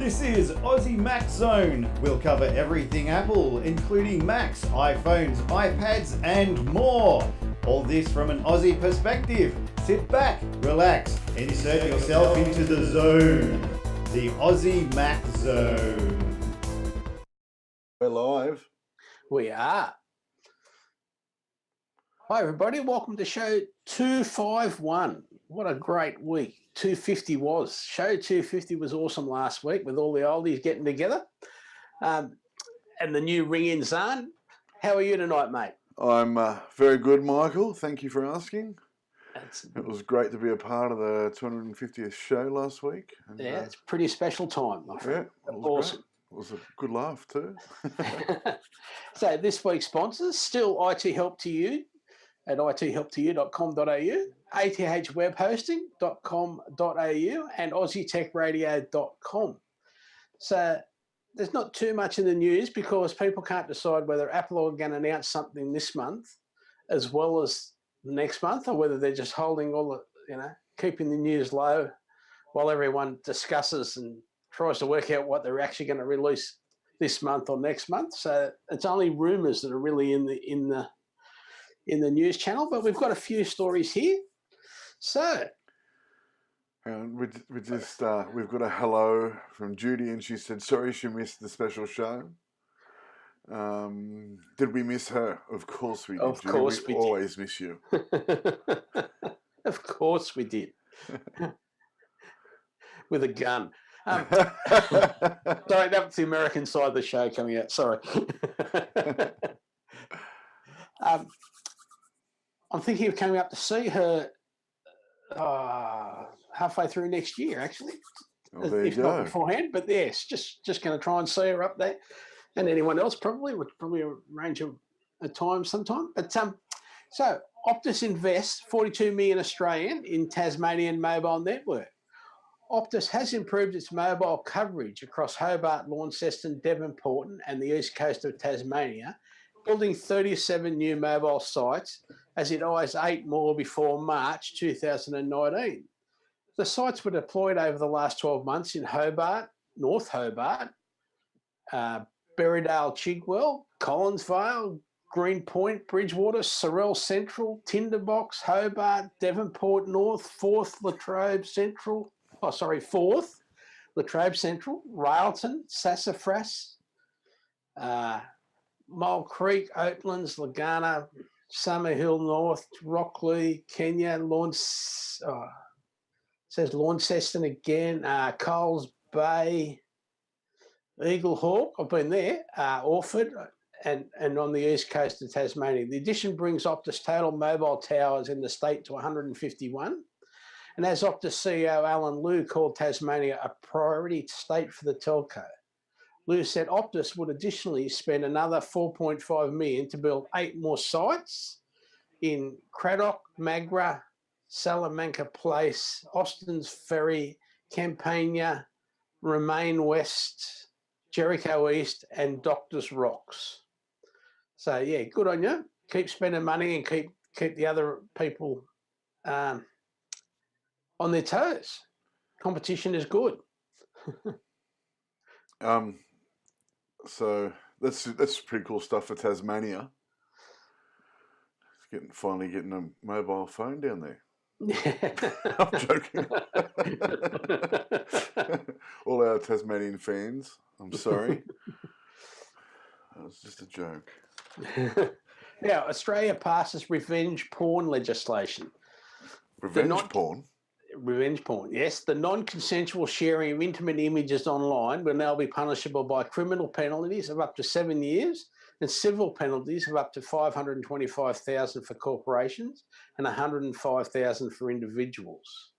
This is Aussie Mac Zone. We'll cover everything Apple, including Macs, iPhones, iPads, and more. All this from an Aussie perspective. Sit back, relax, and insert yourself into the zone. The Aussie Mac Zone. We're live. We are. Hi, everybody. Welcome to show 251. What a great week 250 was. Show 250 was awesome last week with all the oldies getting together. And the new ring-in Zarn. How are you tonight, mate? I'm very good, Michael. Thank you for asking. It was great to be a part of the 250th show last week. And, it's a pretty special time, my friend. Yeah, it was awesome. Great. It was a good laugh too. So this week's sponsors, still IT Help to You at ithelptoyou.com.au, athwebhosting.com.au and aussietechradio.com. So there's not too much in the news because people can't decide whether Apple are going to announce something this month as well as next month, or whether they're just holding all the, keeping the news low while everyone discusses and tries to work out what they're actually going to release this month or next month. So it's only rumours that are really in the news channel, but we've got a few stories here. So we've got a hello from Judy, and she said sorry she missed the special show. Did we miss her? Of course we did. Of course we always miss you. Of course we did. With a gun. Sorry, that's the American side of the show coming out. Sorry. I'm thinking of coming up to see her halfway through next year, actually. Oh, there if you not go. beforehand. But yes, just going to try and see her up there, and anyone else probably would arrange a time sometime. But so Optus invests 42 million Australian in Tasmanian mobile network. Optus has improved its mobile coverage across Hobart, Launceston, Devonport and the east coast of Tasmania, building 37 new mobile sites as it eyes 8 more before March 2019. The sites were deployed over the last 12 months in Hobart, North Hobart, Berrydale, Chigwell, Collinsvale, Greenpoint, Bridgewater, Sorrel Central, Tinderbox, Hobart, Devonport North, 4th Latrobe Central, Railton, Sassafras, Mole Creek, Oatlands, Lagana, Summerhill North, Rockley, Kenya, Launceston again, Coles Bay, Eagle Hawk, I've been there, Orford, and on the east coast of Tasmania. The addition brings Optus total mobile towers in the state to 151. And as Optus CEO Alan Liu called Tasmania a priority state for the telco. Liu said Optus would additionally spend another 4.5 million to build 8 more sites in Craddock, Magra, Salamanca Place, Austin's Ferry, Campania, Remain West, Jericho East, and Doctors Rocks. So yeah, good on you. Keep spending money and keep the other people on their toes. Competition is good. So that's pretty cool stuff for Tasmania. It's finally getting a mobile phone down there. I'm joking. All our Tasmanian fans, I'm sorry. That was just a joke. Now, Australia passes revenge porn legislation. Revenge porn? Revenge porn, yes. The non-consensual sharing of intimate images online will now be punishable by criminal penalties of up to 7 years and civil penalties of up to $525,000 for corporations and $105,000 for individuals.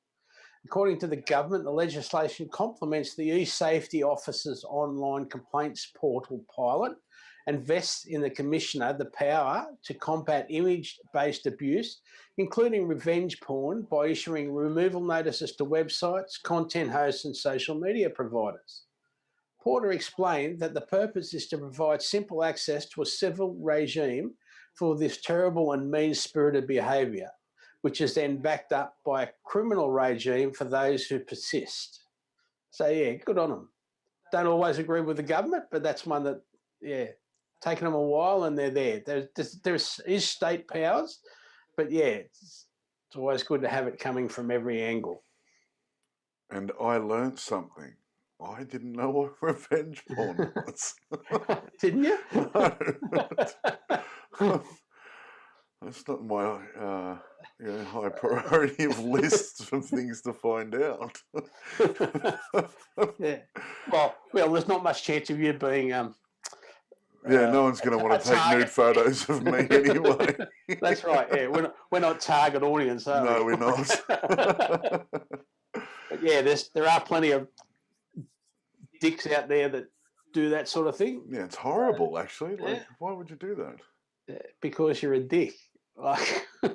According to the government, the legislation complements the e-Safety Officer's online complaints portal pilot and vests in the Commissioner the power to combat image-based abuse, including revenge porn, by issuing removal notices to websites, content hosts and social media providers. Porter explained that the purpose is to provide simple access to a civil regime for this terrible and mean-spirited behaviour, which is then backed up by a criminal regime for those who persist. So yeah, good on them. don't always agree with the government, but that's one that, taking them a while and they're there. There is state powers, but it's always good to have it coming from every angle. And I learnt something. I didn't know what revenge porn was. Didn't you? No. That's not my high priority of lists of things to find out. Yeah. Well, there's not much chance of you being no one's going to want to take nude photos of me anyway. That's right. Yeah, we're not target audience, are we? No, we're not. But yeah, there are plenty of dicks out there that do that sort of thing. Yeah, it's horrible, actually. Like, why would you do that? Because you're a dick. Like, yeah,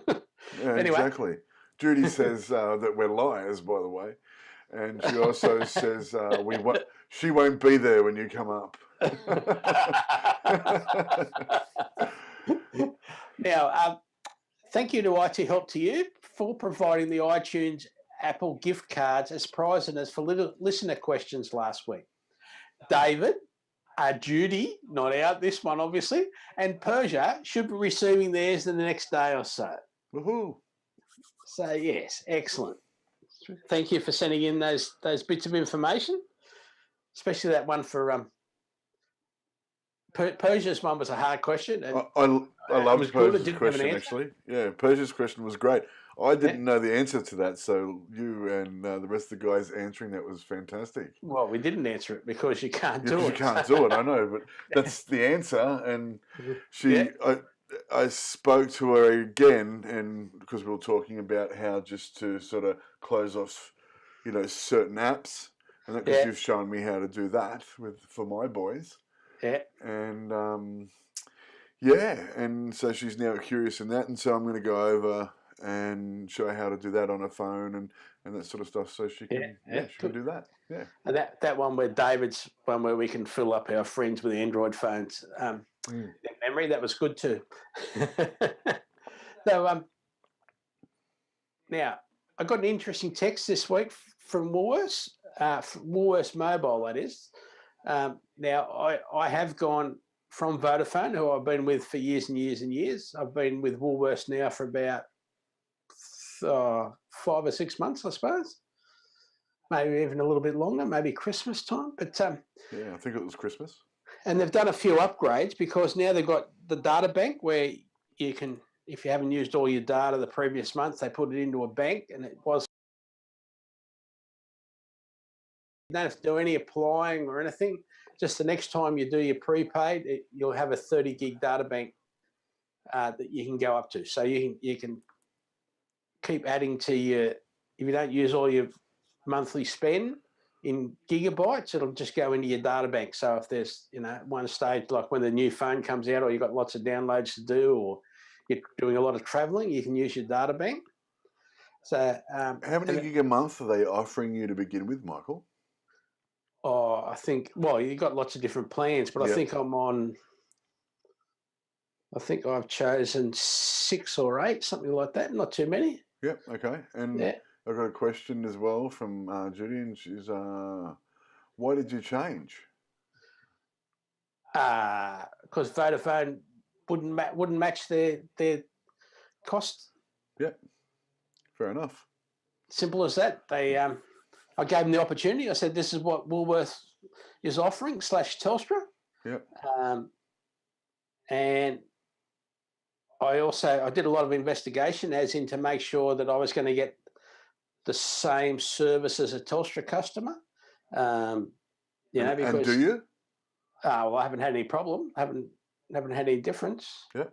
anyway. Exactly. Judy says that we're liars, by the way, and she also says she won't be there when you come up. Now, thank you to IT Help to You for providing the iTunes Apple gift cards as prizes for listener questions last week. David, Judy, not out this one obviously, and Persia should be receiving theirs in the next day or so. Woohoo! So yes, excellent. Thank you for sending in those bits of information, especially that one for Persia's one was a hard question. And I loved Persia's question, actually. Yeah, Persia's question was great. I didn't know the answer to that, so you and the rest of the guys answering that was fantastic. Well, we didn't answer it because you can't do it. You can't do it, I know, but that's the answer. And I spoke to her again, and because we were talking about how just to sort of close off, certain apps, and that because you've shown me how to do that for my boys. Yeah. And and so she's now curious in that, and so I'm going to go over and show her how to do that on her phone and that sort of stuff, so she can she can do that. Yeah. And that one where David's one where we can fill up our friends with Android phones. In memory, that was good too. So now I got an interesting text this week from Woolworths, Woolworths Mobile, that is. Now I have gone from Vodafone, who I've been with for years and years and years. I've been with Woolworths now for about 5 or 6 months, I suppose. Maybe even a little bit longer, maybe Christmas time. But I think it was Christmas. And they've done a few upgrades because now they've got the data bank where you can, if you haven't used all your data the previous month, they put it into a bank, and it was. You don't have to do any applying or anything. Just the next time you do your prepaid, you'll have a 30 gig data bank that you can go up to. So you can keep adding to your. If you don't use all your monthly spend in gigabytes, it'll just go into your data bank. So if there's one stage like when the new phone comes out, or you've got lots of downloads to do, or you're doing a lot of traveling, you can use your data bank. So how many gig a month are they offering you to begin with, Michael? Oh, I think, you've got lots of different plans, but I think I've chosen 6 or 8, something like that, not too many. Yep, okay. And I've got a question as well from Judy, and she's, why did you change? Because Vodafone wouldn't match their cost. Yep, fair enough. Simple as that. I gave them the opportunity. I said, this is what Woolworths is offering / Telstra. Yep. And I did a lot of investigation as in to make sure that I was going to get the same service as a Telstra customer. Because, and do you? I haven't had any problem. Haven't had any difference. Yep.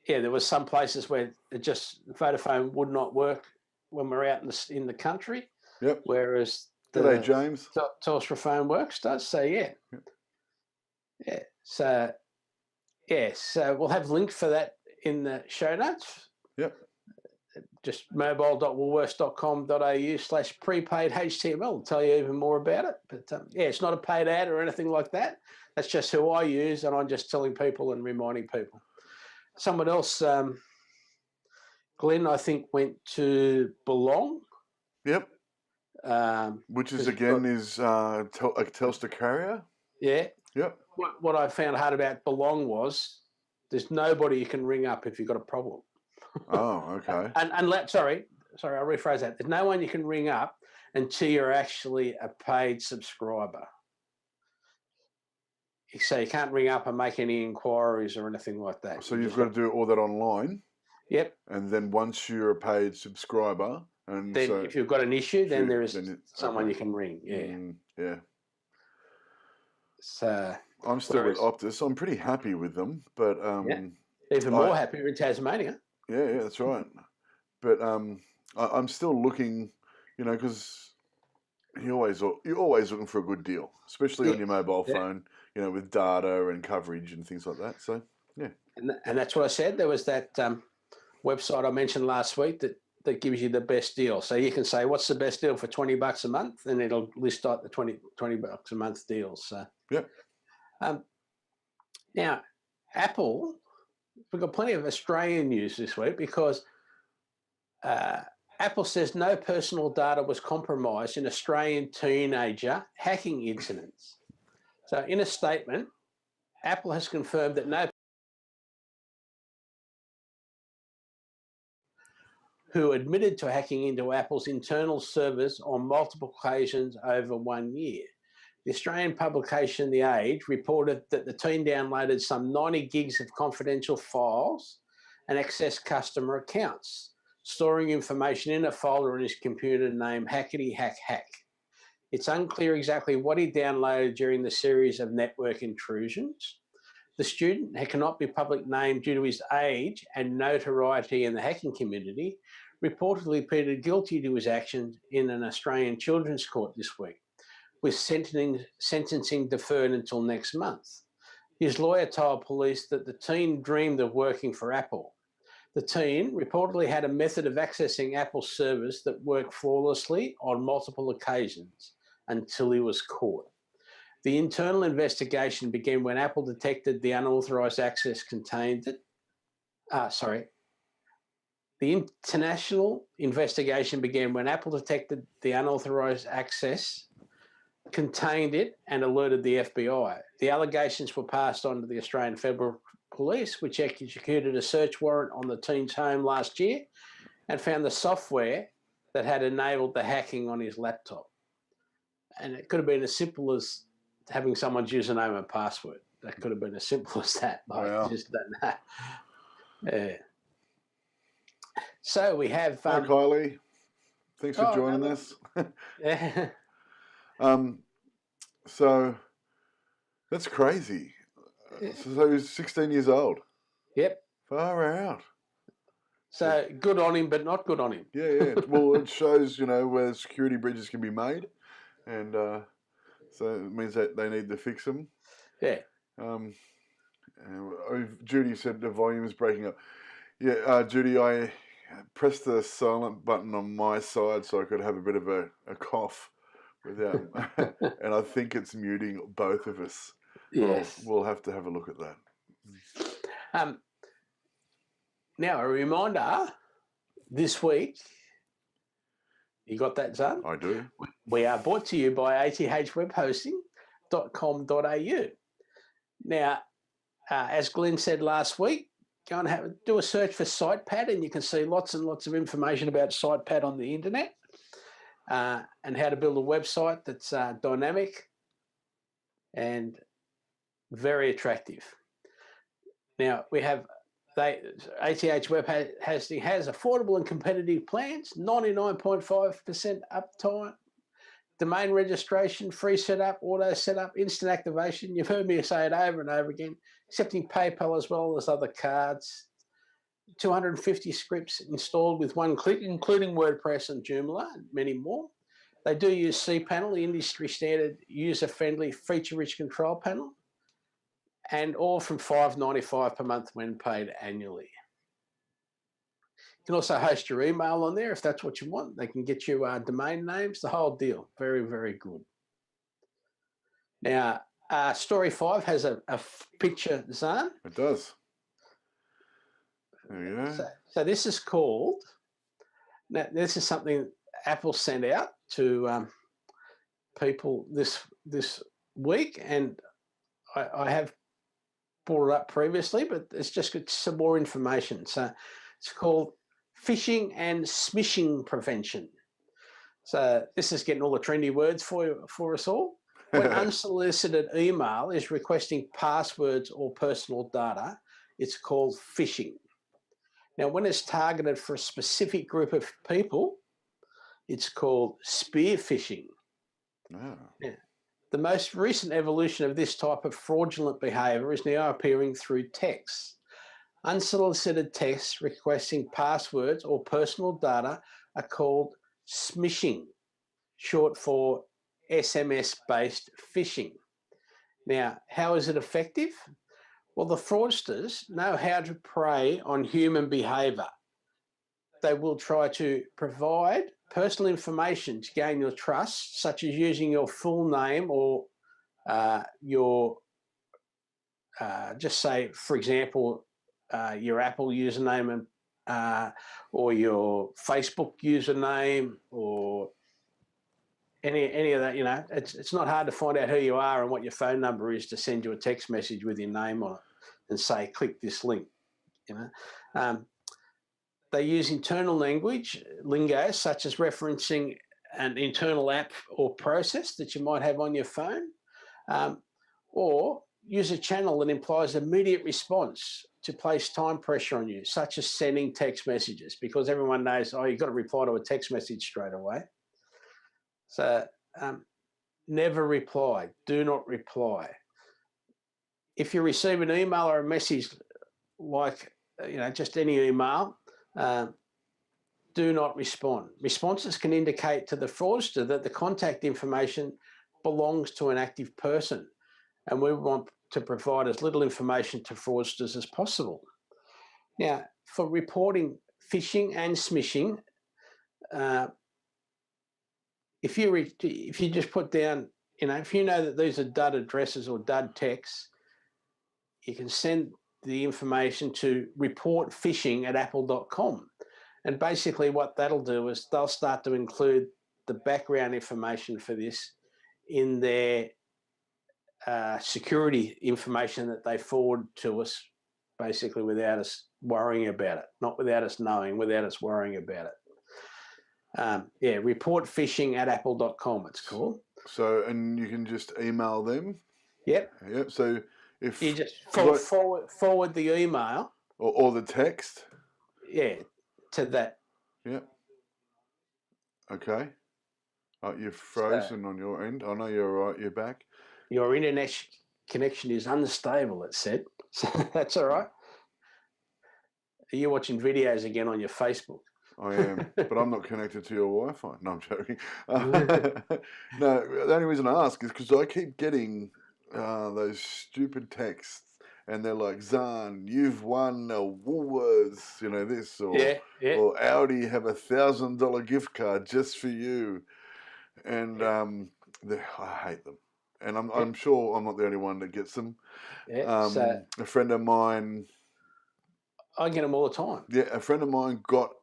There was some places where Vodafone would not work when we're out in the country. Yep. Whereas G'day, James. Telstra phone works does. So Yep. So so we'll have links for that in the show notes. Yep. Just mobile.woolworths.com.au/prepaid HTML will tell you even more about it. But it's not a paid ad or anything like that. That's just who I use, and I'm just telling people and reminding people. Someone else, Glenn, I think, went to Belong. Yep. Which is 'cause again is a Telstra carrier. yeah. Yep. What I found hard about Belong was there's nobody you can ring up if you've got a problem. Oh, okay. Sorry, I'll rephrase that. There's no one you can ring up until you're actually a paid subscriber. So you can't ring up and make any inquiries or anything like that. So you've got to do all that online. Yep. And then once you're a paid subscriber, and Then so if you've got an issue, then there is someone okay. you can ring. Yeah. Yeah. So I'm still with Optus. I'm pretty happy with them, but even more happy in Tasmania. Yeah, that's right. But I'm still looking, because you're always looking for a good deal, especially on your mobile phone, with data and coverage and things like that. So yeah. And that's what I said. There was that website I mentioned last week that gives you the best deal. So you can say, what's the best deal for $20 a month? And it'll list out the $20 a month deals. So yeah. Now, Apple, we've got plenty of Australian news this week because Apple says no personal data was compromised in Australian teenager hacking incidents. So in a statement, Apple has confirmed that no who admitted to hacking into Apple's internal servers on multiple occasions over 1 year. The Australian publication The Age reported that the teen downloaded some 90 gigs of confidential files and accessed customer accounts, storing information in a folder on his computer named Hackety Hack Hack. It's unclear exactly what he downloaded during the series of network intrusions. The student, who cannot be public named due to his age and notoriety in the hacking community, reportedly pleaded guilty to his actions in an Australian children's court this week, with sentencing deferred until next month. His lawyer told police that the teen dreamed of working for Apple. The teen reportedly had a method of accessing Apple's servers that worked flawlessly on multiple occasions until he was caught. The internal investigation began when Apple detected the unauthorised access contained it. The international investigation began when Apple detected the unauthorised access contained it and alerted the FBI. The allegations were passed on to the Australian Federal Police, which executed a search warrant on the teen's home last year and found the software that had enabled the hacking on his laptop. And it could have been as simple as having someone's username and password. That could have been as simple as that. Wow. I just don't know. Yeah. So we have... Hi, Kylie. Thanks for joining us. Yeah. So that's crazy. So he's 16 years old. Yep. Far out. So good on him, but not good on him. Yeah. Well, it shows, where security breaches can be made. And so it means that they need to fix them. Yeah. Judy said the volume is breaking up. Yeah, Judy, I pressed the silent button on my side so I could have a bit of a cough without, and I think it's muting both of us. Yes. We'll have to have a look at that. Now, a reminder, this week, you got that, Zarn? I do. We are brought to you by athwebhosting.com.au. Now, as Glenn said last week, go and do a search for SitePad and you can see lots and lots of information about SitePad on the internet and how to build a website that's dynamic and very attractive. Now, we have ATH Web Hosting has affordable and competitive plans, 99.5% uptime, domain registration, free setup, auto setup, instant activation. You've heard me say it over and over again, accepting PayPal as well as other cards. 250 scripts installed with one click, including WordPress and Joomla and many more. They do use cPanel, the industry standard, user-friendly, feature-rich control panel, and all from $5.95 per month when paid annually. You can also host your email on there if that's what you want. They can get you domain names, the whole deal. Very, very good. Now, Story 5 has a picture, Zarn. It does. There you go. So this is called, now this is something Apple sent out to people this week, and I have brought it up previously, but it's just got some more information. So it's called phishing and smishing prevention. So this is getting all the trendy words for us all. When unsolicited email is requesting passwords or personal data, it's called phishing. Now, when it's targeted for a specific group of people, it's called spear phishing. Oh. Yeah. The most recent evolution of this type of fraudulent behaviour is now appearing through texts. Unsolicited texts requesting passwords or personal data are called smishing, short for SMS-based phishing. Now, how is it effective? Well, the fraudsters know how to prey on human behaviour. They will try to provide personal information to gain your trust, such as using your full name or your, just say, for example, your Apple username and or your Facebook username or any of that. You know, it's not hard to find out who you are and what your phone number is to send you a text message with your name on it and say, click this link. You know, they use internal language, lingo, such as referencing an internal app or process that you might have on your phone, or use a channel that implies immediate response to place time pressure on you, such as sending text messages, because everyone knows, oh, you've got to reply to a text message straight away. So never reply. Do not reply. If you receive an email or a message like, you know, just any email, do not respond. Responses can indicate to the fraudster that the contact information belongs to an active person, and we want to provide as little information to fraudsters as possible. Now, for reporting phishing and smishing, if you just put down, you know, if you know that these are dud addresses or dud texts, you can send the information to reportphishing@apple.com. And basically what that'll do is they'll start to include the background information for this in their security information that they forward to us, basically without us worrying about it, not without us knowing, without us worrying about it. Yeah, reportphishing@apple.com it's called. So, and you can just email them? Yep. Yep. So if you just forward the email or the text? Yeah, to that. Yep. Okay. You're frozen on your end. I know you're all right. You're back. Your internet connection is unstable, it said. So that's all right. Are you watching videos again on your Facebook? I am, but I'm not connected to your Wi-Fi. No, I'm joking. No, the only reason I ask is because I keep getting those stupid texts, and they're like, Zarn, you've won a Woolworths, you know, this, or or Audi have $1,000 gift card just for you, and I hate them, and I'm sure I'm not the only one that gets them. So a friend of mine, I get them all the time. Yeah, a friend of mine got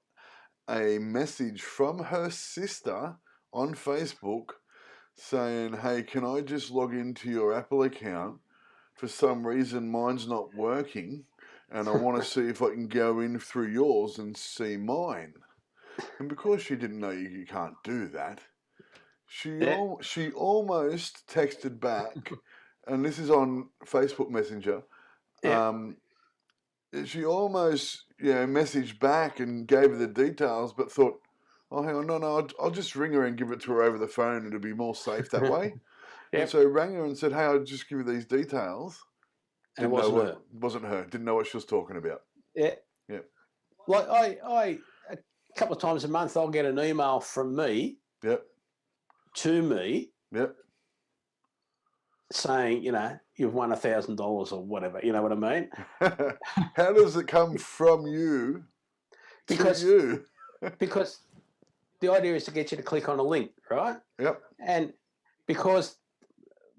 a message from her sister on Facebook saying, hey, can I just log into your Apple account? For some reason, mine's not working, and I want to see if I can go in through yours and see mine. And because she didn't know you can't do that, she almost texted back, and this is on Facebook Messenger, she almost messaged back and gave her the details, but thought, oh, hang on, no, I'll just ring her and give it to her over the phone. It'll be more safe that way. And so rang her and said, hey, I'll just give you these details. And it wasn't her. Wasn't her. Didn't know what she was talking about. Yeah. Yeah. Like I a couple of times a month, I'll get an email from me. Yep. To me. Yep. Saying, you know, you've won $1,000 or whatever. You know what I mean? How does it come from you to you? Because the idea is to get you to click on a link, right? Yep. And because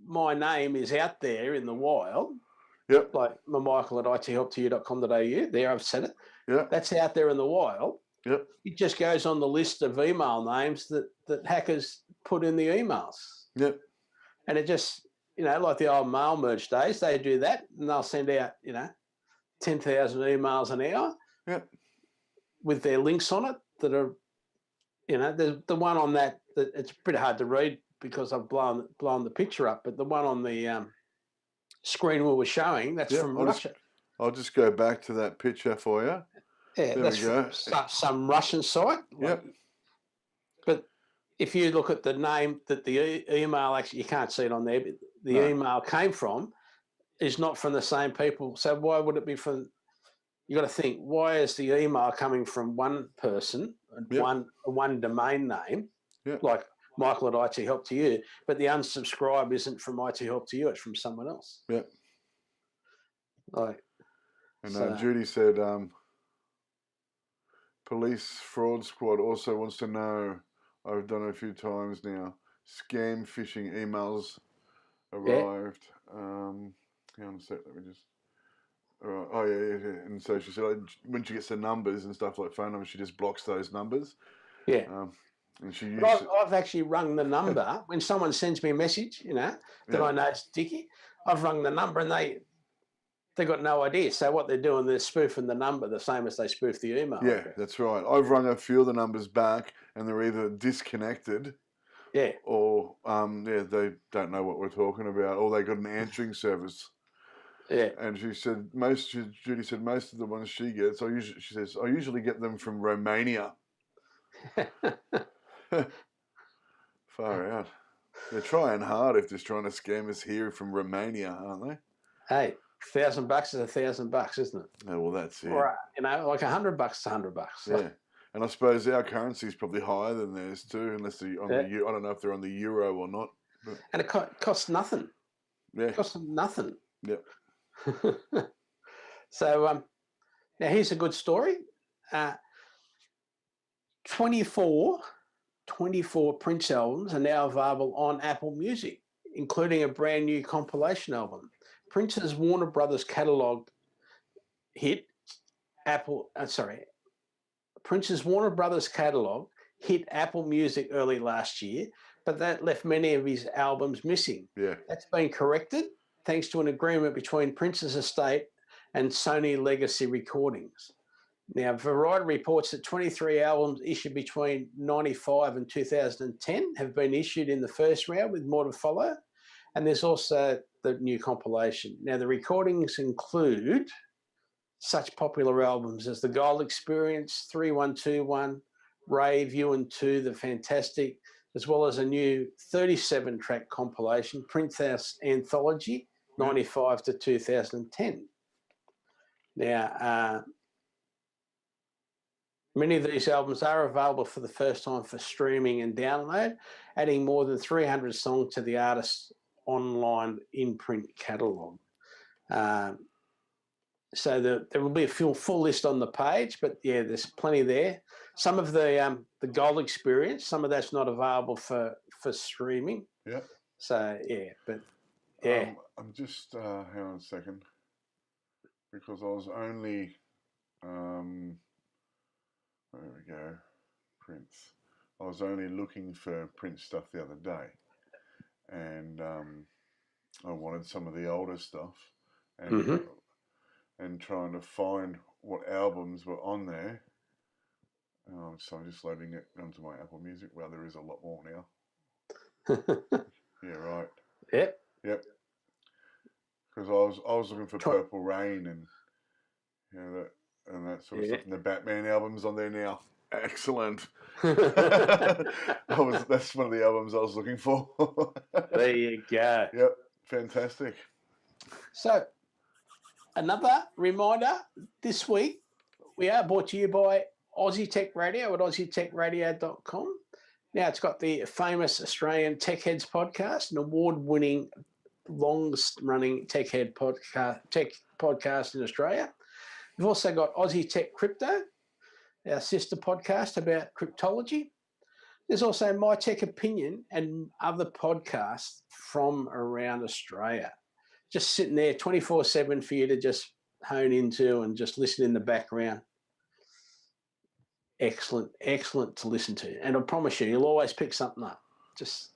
my name is out there in the wild, yep, like Michael at ithelptoyou.com.au, there I've said it. Yeah. That's out there in the wild. Yep. It just goes on the list of email names that hackers put in the emails. Yep. And it just, like the old mail merge days, they do that and they'll send out, 10,000 emails an hour. Yep. With their links on it that are, the one on that it's pretty hard to read because I've blown the picture up, but the one on the screen we were showing, that's from Russia. I'll just go back to that picture for you. Yeah, there that's we go. Some Russian site. Yep. But if you look at the name that the email, actually, you can't see it on there, but the email came from is not from the same people. So why would it be from? You got to think, why is the email coming from one person and one domain name, like Michael at IT Help to You, but the unsubscribe isn't from IT Help to You, it's from someone else. Yeah. And Judy said, police fraud squad also wants to know, I've done it a few times now, scam phishing emails arrived. Hang on a sec, let me just... yeah. And so she said when she gets the numbers and stuff like phone numbers, she just blocks those numbers. Yeah. And she I've actually rung the number when someone sends me a message, that I know it's Dickie. I've rung the number and they got no idea. So what they're doing, they're spoofing the number the same as they spoof the email. Yeah, that's right. I've rung a few of the numbers back and they're either disconnected. Yeah. Or they don't know what we're talking about, or they got an answering service. Yeah. And Judy said most of the ones she gets, I usually get them from Romania. Far out. They're trying hard if they're trying to scam us here from Romania, aren't they? Hey, $1,000 is $1,000, isn't it? Yeah, well, that's it. Or, like $100 is $100. Yeah. And I suppose our currency is probably higher than theirs too, unless they're on I don't know if they're on the euro or not. But. And it costs nothing. Yeah. It costs them nothing. Yep. So now here's a good story. 24 Prince albums are now available on Apple Music, including a brand new compilation album. Prince's Warner Brothers catalog hit Prince's Warner Brothers catalog hit Apple Music early last year, but that left many of his albums missing. Yeah. That's been corrected thanks to an agreement between Prince's estate and Sony Legacy Recordings. Now, Variety reports that 23 albums issued between 1995 and 2010 have been issued in the first round, with more to follow. And there's also the new compilation. Now, the recordings include such popular albums as The Gold Experience, 3121, Rave, You and Two, The Fantastic, as well as a new 37-track compilation, Prince House Anthology, 95 to 2010. Now, many of these albums are available for the first time for streaming and download, adding more than 300 songs to the artist's online in-print catalogue. So there will be a full list on the page, but yeah, there's plenty there. Some of the Gold Experience, some of that's not available for streaming. Yeah. So yeah, but yeah. I'm just hang on a second, because I was only there we go, Prince. I was only looking for Prince stuff the other day, and I wanted some of the older stuff, and and trying to find what albums were on there. So I'm just loading it onto my Apple Music. Well, there is a lot more now. Yeah, right. Yep. Because I was looking for Purple Rain and that sort of stuff. And the Batman album's on there now. Excellent. That's one of the albums I was looking for. There you go. Yep, fantastic. So, another reminder, this week we are brought to you by Aussie Tech Radio at aussietechradio.com. Now, it's got the famous Australian Tech Heads podcast, an award-winning, longest-running tech podcast in Australia. We've also got Aussie Tech Crypto, our sister podcast about cryptology. There's also My Tech Opinion and other podcasts from around Australia. Just sitting there 24/7 for you to just hone into and just listen in the background. excellent to listen to. And I promise you'll always pick something up. Just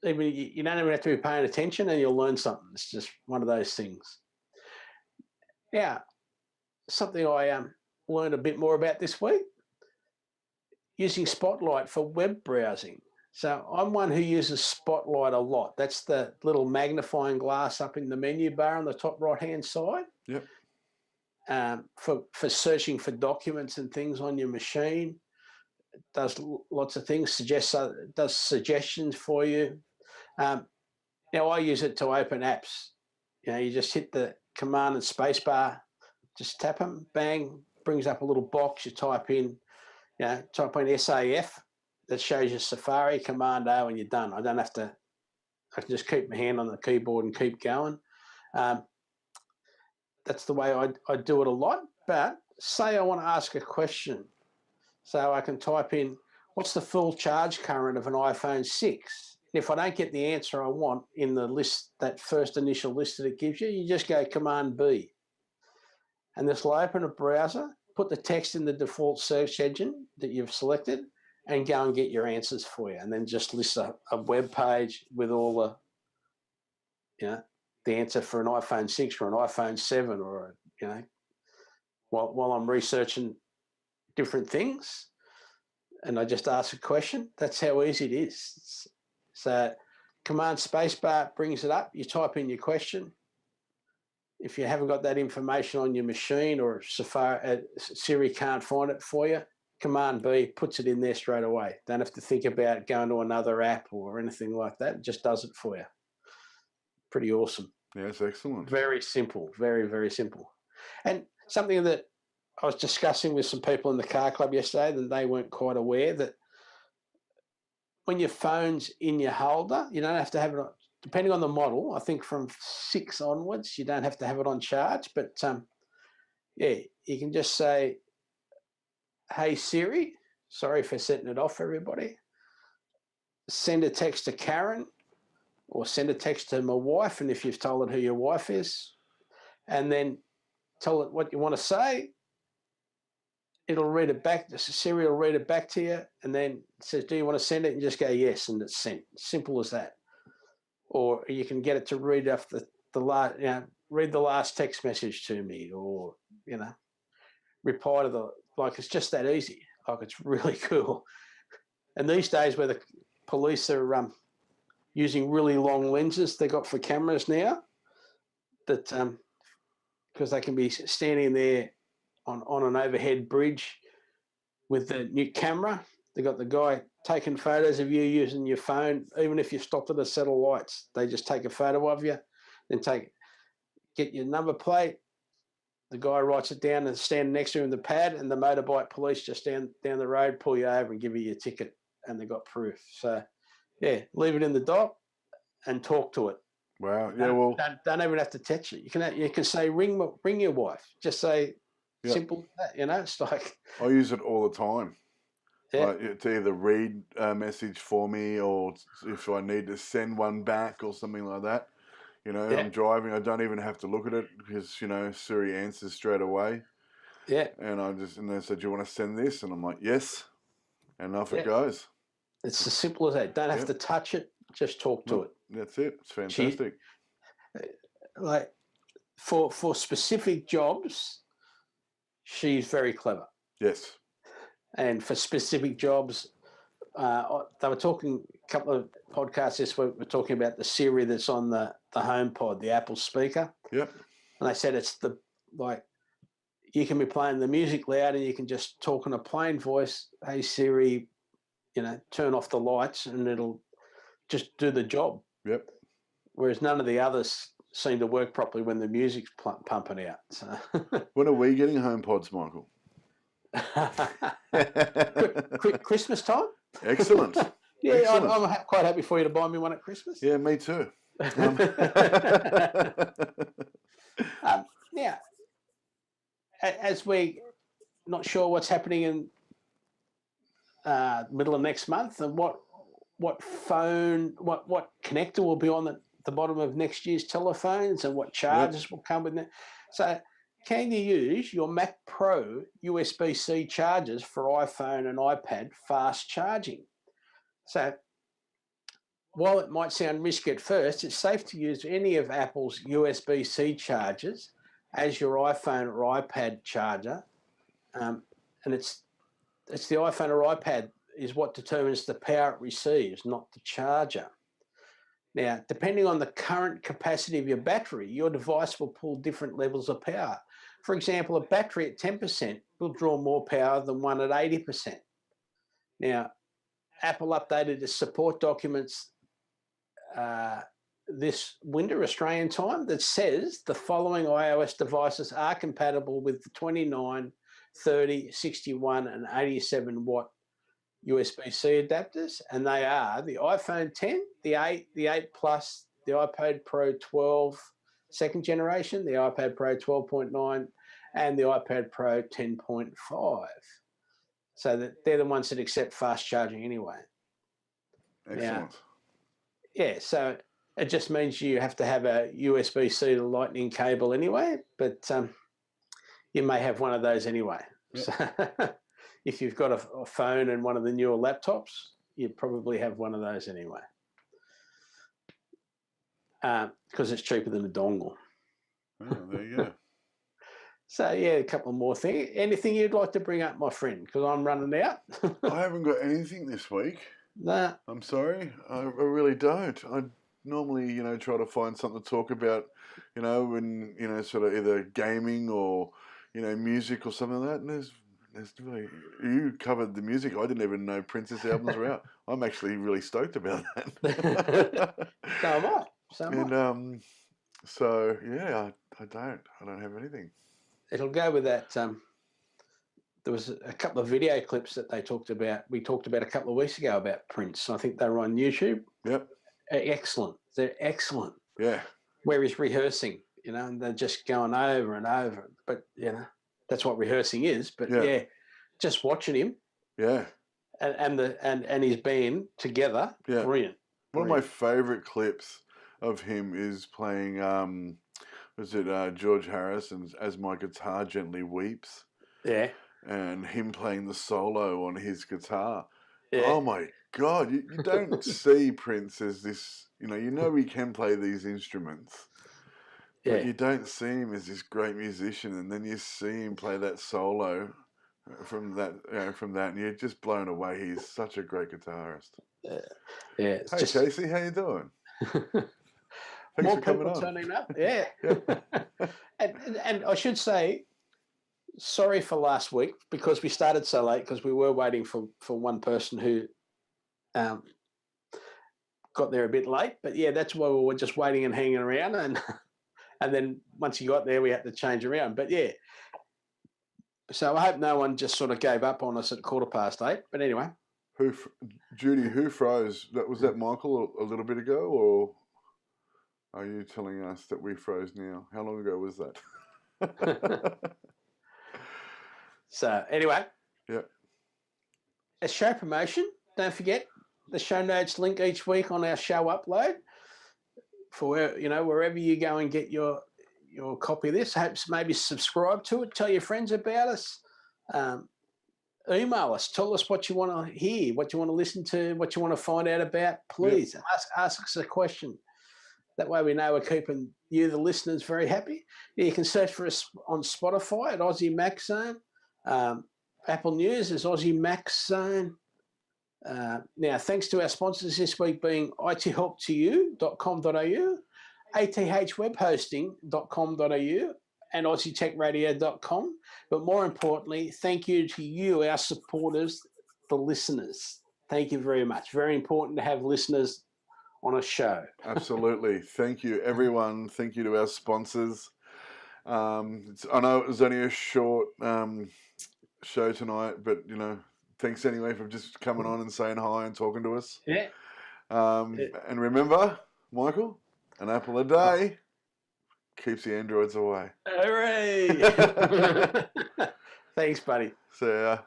even you don't even have to be paying attention, and you'll learn something. It's just one of those things. Yeah, something I learned a bit more about this week, using Spotlight for web browsing. So I'm one who uses Spotlight a lot. That's the little magnifying glass up in the menu bar on the top right-hand side. Yep. For searching for documents and things on your machine. It does lots of things, does suggestions for you. Now, I use it to open apps. You just hit the command and space bar, just tap them, bang, brings up a little box. You type in SAF, that shows you Safari, Command O, and you're done. I can just keep my hand on the keyboard and keep going. That's the way I do it a lot. But say I want to ask a question. So I can type in, what's the full charge current of an iPhone 6? And if I don't get the answer I want in the list, that first initial list that it gives you, you just go Command B. And this will open a browser, put the text in the default search engine that you've selected, and go and get your answers for you. And then just list a web page with all the answer for an iPhone 6 or an iPhone 7 or, while I'm researching different things and I just ask a question. That's how easy it is. So Command Spacebar brings it up. You type in your question. If you haven't got that information on your machine or Siri can't find it for you, Command B puts it in there straight away. Don't have to think about going to another app or anything like that. It just does it for you. Pretty awesome. Yes, excellent. Very simple. Very, very simple. And something that I was discussing with some people in the car club yesterday that they weren't quite aware that when your phone's in your holder, you don't have to have it on, depending on the model, I think from 6 onwards, you don't have to have it on charge. But, you can just say, hey, Siri, sorry for setting it off, everybody. Send a text to Karen or send a text to my wife, and if you've told it who your wife is, and then tell it what you want to say, it'll read it back. Siri will read it back to you, and then it says, do you want to send it? And just go yes, and it's sent. Simple as that. Or you can get it to read off read the last text message to me, or, reply to it's just that easy. It's really cool. And these days where the police are using really long lenses they got for cameras now, that because they can be standing there on an overhead bridge with the new camera. They got the guy taking photos of you using your phone. Even if you stopped at a set of lights, they just take a photo of you, then get your number plate. The guy writes it down and stand next to him in the pad, and the motorbike police just down the road pull you over and give you your ticket, and they got proof. So, leave it in the dock and talk to it. Wow. Yeah. Don't even have to touch it. You can say ring your wife. Just say simple as that. It's like I use it all the time. Yeah. Like to either read a message for me, or if I need to send one back or something like that. I'm driving. I don't even have to look at it because Siri answers straight away. Yeah. And they said, "Do you want to send this?" And I'm like, "Yes," and off it goes. It's as simple as that. Don't have to touch it. Just talk to it. That's it. It's fantastic. For specific jobs, she's very clever. Yes. And for specific jobs, they were talking a couple of podcasts this week. We're talking about the Siri that's on the HomePod, the Apple speaker. Yep. And they said it's you can be playing the music loud and you can just talk in a plain voice. Hey Siri, turn off the lights, and it'll just do the job. Yep. Whereas none of the others seem to work properly when the music's pumping out. So. When are we getting HomePods, Michael? Christmas time? Excellent. Yeah, Excellent. I'm quite happy for you to buy me one at Christmas. Yeah, me too. Now, as we not sure what's happening in middle of next month, and what connector will be on the bottom of next year's telephones, and what charges will come with it. So can you use your Mac Pro USB-C chargers for iPhone and iPad fast charging? So while it might sound risky at first, it's safe to use any of Apple's USB-C chargers as your iPhone or iPad charger. And it's the iPhone or iPad is what determines the power it receives, not the charger. Now, depending on the current capacity of your battery, your device will pull different levels of power. For example, a battery at 10% will draw more power than one at 80%. Now, Apple updated its support documents this winter, Australian time, that says the following iOS devices are compatible with the 29, 30, 61 and 87 watt USB-C adapters, and they are the iPhone 10, the 8, the 8 Plus, the iPad Pro 12 second generation, the iPad Pro 12.9, and the iPad Pro 10.5. So that they're the ones that accept fast charging anyway. Excellent. Now, so it just means you have to have a USB-C to Lightning cable anyway, but you may have one of those anyway. Yep. So if you've got a phone and one of the newer laptops, you probably have one of those anyway, because it's cheaper than a dongle. Oh, there you go. So, a couple more things. Anything you'd like to bring up, my friend? Because I'm running out. I haven't got anything this week. Nah. I'm sorry. I really don't. I normally, try to find something to talk about, when, sort of either gaming or, music or something like that. And there's really, you covered the music. I didn't even know Prince's albums were out. I'm actually really stoked about that. So am I. And so yeah, I don't have anything. It'll go with that. There was a couple of video clips that we talked about a couple of weeks ago about Prince. I think they were on YouTube. Yep. Excellent. They're excellent. Yeah. Where he's rehearsing, and they're just going over and over. But that's what rehearsing is. But just watching him. Yeah. And his band together. Yeah. Brilliant. One of my favourite clips of him is playing George Harrison As My Guitar Gently Weeps. Yeah. And him playing the solo on his guitar. Yeah. Oh my God, you don't see Prince as this, he can play these instruments. But you don't see him as this great musician, and then you see him play that solo from that, and you're just blown away. He's such a great guitarist. Hey, Casey, how you doing? Thanks more for coming people on. turning up. Yeah. and I should say, sorry for last week because we started so late because we were waiting for one person who got there a bit late. But that's why we were just waiting and hanging around, and then once you got there, we had to change around. But so I hope no one just sort of gave up on us at 8:15. But anyway, Judy, who froze? Was that Michael a little bit ago, or are you telling us that we froze now? How long ago was that? So anyway, a show promotion. Don't forget the show notes link each week on our show upload for wherever you go and get your copy of this. Maybe subscribe to it. Tell your friends about us. Email us. Tell us what you want to hear, what you want to listen to, what you want to find out about. Please ask us a question. That way we know we're keeping you, the listeners, very happy. You can search for us on Spotify at Aussie Mac Zone. Apple News is Aussie Mac Zone. Now, thanks to our sponsors this week being ithelptoyou.com.au, athwebhosting.com.au, and aussietechradio.com. But more importantly, thank you to you, our supporters, the listeners. Thank you very much. Very important to have listeners on a show. Absolutely. Thank you, everyone. Thank you to our sponsors. I know it was only a short show tonight, but, thanks anyway for just coming on and saying hi and talking to us. Yeah. And remember, Michael, an apple a day keeps the androids away. Hooray! Thanks, buddy. See ya.